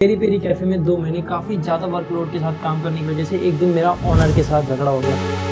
Peri peri cafe में 2 महीने काफ़ी ज़्यादा वर्कलोड के साथ काम करने की वजह से एक दिन मेरा ओनर के साथ झगड़ा हो गया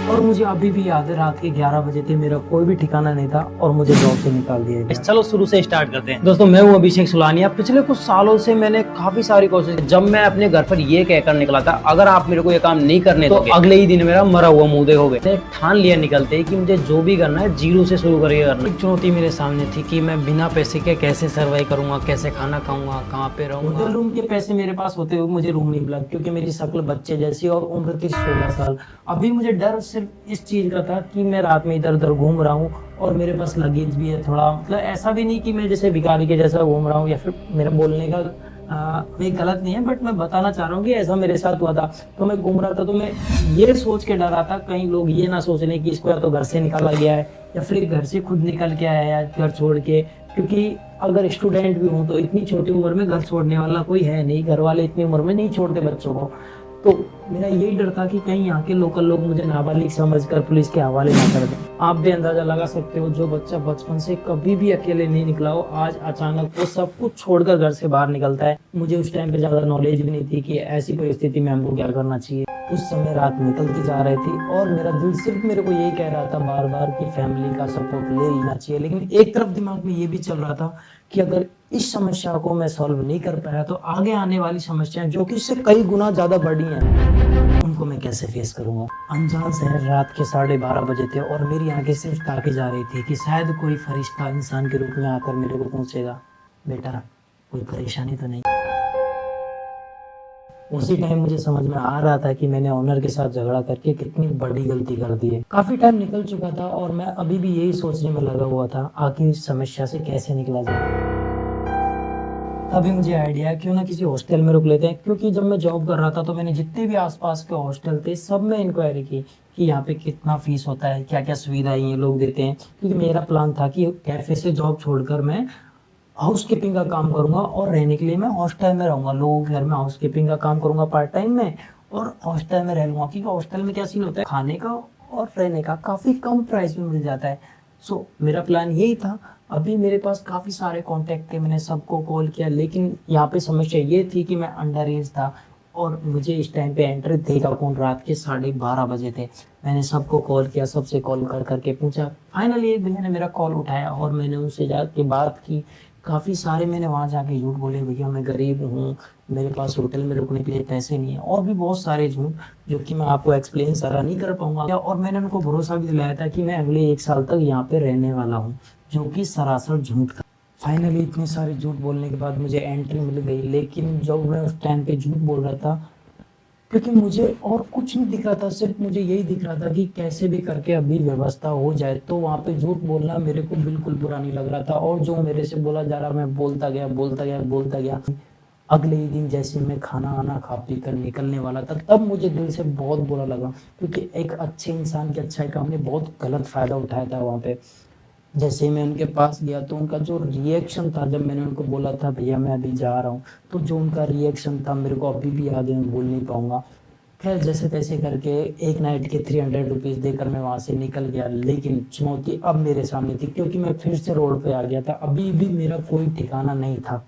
और मुझे अभी भी याद है रात के 11 बजे थे, मेरा कोई भी ठिकाना नहीं था और मुझे जॉब से निकाल दिया गया। चलो शुरू से स्टार्ट करते हैं। दोस्तों, मैं हूं अभिषेक सुलानिया। पिछले कुछ सालों से मैंने काफी सारी कोशिश की। जब मैं अपने घर पर ये कहकर निकला था, अगर आप मेरे को ये काम नहीं करने तो अगले ही दिन मेरा मरा हुआ मुंह देखोगे। मैंने ठान लिया निकलते कि मुझे जो भी करना है जीरो से शुरू करके करना। एक चुनौती मेरे सामने थी कि मैं बिना पैसे के कैसे सर्वाइव करूंगा, कैसे खाना खाऊंगा, कहाँ पे रहूंगा। होटल रूम के पैसे मेरे पास होते हुए मुझे रूम नहीं मिला क्योंकि मेरी शक्ल बच्चे जैसी और उम्र थी 16 साल। अभी मुझे डर सिर्फ इस चीज का था कि मैं रात में इधर उधर घूम रहा हूँ और मेरे पास लगेज भी है थोड़ा। मतलब ऐसा भी नहीं कि मैं जैसे भिखारी के जैसा घूम रहा हूँ या फिर मेरा बोलने का कोई गलत नहीं है, बट मैं बताना चाह रहा हूँ कि ऐसा मेरे साथ हुआ था। तो मैं घूम रहा था तो मैं ये सोच के डर रहा था कहीं लोग ये ना सोच लें कि इसको या तो घर से निकाला गया है या फिर घर से खुद निकल के आया है घर छोड़ के। क्योंकि अगर स्टूडेंट भी हूँ तो इतनी छोटी उम्र में घर छोड़ने वाला कोई है नहीं, घर वाले इतनी उम्र में नहीं छोड़ते बच्चों को। तो मेरा यही डर था कि कहीं यहाँ के लोकल लोग मुझे नाबालिग समझकर पुलिस के हवाले ना कर दें। आप भी अंदाजा लगा सकते हो, जो बच्चा बचपन से कभी भी अकेले नहीं निकला हो, आज अचानक वो सब कुछ छोड़कर घर से बाहर निकलता है। मुझे उस टाइम पे ज्यादा नॉलेज भी नहीं थी कि ऐसी परिस्थिति में हमको क्या करना चाहिए। उस समय रात निकलती जा रही थी और मेरा दिल सिर्फ मेरे को यही कह रहा था बार बार कि फैमिली का सपोर्ट ले लेना चाहिए। लेकिन एक तरफ दिमाग में ये भी चल रहा था कि अगर इस समस्या को मैं सॉल्व नहीं कर पाया तो आगे आने वाली समस्याएं जो कि इससे कई गुना ज्यादा बड़ी हैं, उनको मैं कैसे फेस करूंगा। अनजान शहर, रात के 12:30 बजे थे और मेरी आंखें सिर्फ ताकी जा रही थी कि शायद कोई फरिश्ता इंसान के रूप में आकर मेरे को पूछेगा, बेटा कोई परेशानी तो नहीं। उसी टाइम मुझे समझ में आ रहा था कि मैंने ऑनर के साथ झगड़ा करके कितनी बड़ी गलती कर दी है। काफी टाइम निकल चुका था और मैं अभी भी यही सोचने में लगा हुआ था आखिर इस समस्या से कैसे निकला जाए। तभी मुझे आइडिया क्यों ना किसी हॉस्टल में रुक लेते हैं, क्योंकि जब मैं जॉब कर रहा था तो मैंने जितने भी आसपास के हॉस्टल थे सब में इंक्वायरी की कि यहाँ पे कितना फीस होता है, क्या क्या सुविधाएं ये लोग देते हैं। क्योंकि मेरा प्लान था कि कैफे से जॉब छोड़कर मैं हाउस कीपिंग का काम करूंगा और रहने के लिए मैं हॉस्टल में रहूंगा। लोगों के घर में हाउस कीपिंग का काम करूंगा पार्ट टाइम में और हॉस्टल में रह लूंगा। क्योंकि हॉस्टल में क्या सीन होता है, खाने का और रहने का काफी कम प्राइस में मिल जाता है। सो मेरा प्लान यही था। अभी मेरे पास काफी सारे कॉन्टेक्ट थे, मैंने सबको कॉल किया, लेकिन यहाँ पे समस्या ये थी कि मैं अंडर एज था और मुझे इस टाइम पे एंट्री देगा कौन। रात के 12:30 बजे थे। मैंने सबको कॉल किया, सबसे कॉल कर करके पूछा। फाइनली एक भैया ने मेरा कॉल उठाया और मैंने उनसे जाके बात की। काफ़ी सारे मैंने वहाँ जाके झूठ बोले, भैया मैं गरीब हूँ, मेरे पास होटल में रुकने के लिए पैसे नहीं है, और भी बहुत सारे झूठ जो कि मैं आपको एक्सप्लेन सारा नहीं कर पाऊंगा। और मैंने उनको भरोसा भी दिलाया था कि मैं अगले 1 साल तक यहाँ पे रहने वाला हूँ, जो कि सरासर झूठ था। फाइनली इतने सारे झूठ बोलने के बाद मुझे एंट्री मिल गई। लेकिन जब मैं उस टाइम पे झूठ बोल रहा था, क्योंकि मुझे और कुछ नहीं दिख रहा था, सिर्फ मुझे यही दिख रहा था कि कैसे भी करके अभी व्यवस्था हो जाए, तो वहाँ पे झूठ बोलना मेरे को बिल्कुल बुरा नहीं लग रहा था। और जो मेरे से बोला जा रहा, मैं बोलता गया बोलता गया बोलता गया। अगले ही दिन जैसे मैं खाना आना खा पी कर निकलने वाला था, तब मुझे दिल से बहुत बुरा लगा, क्योंकि एक अच्छे इंसान की अच्छाई का हमने बहुत गलत फायदा उठाया था वहाँ पे। जैसे ही मैं उनके पास गया तो उनका जो रिएक्शन था, जब मैंने उनको बोला था भैया मैं अभी जा रहा हूँ, तो जो उनका रिएक्शन था मेरे को अभी भी याद है, मैं भूल नहीं पाऊंगा। खैर जैसे तैसे करके एक नाइट के 300 रुपीज़ देकर मैं वहाँ से निकल गया। लेकिन चुनौती अब मेरे सामने थी, क्योंकि मैं फिर से रोड पे आ गया था। अभी भी मेरा कोई ठिकाना नहीं था।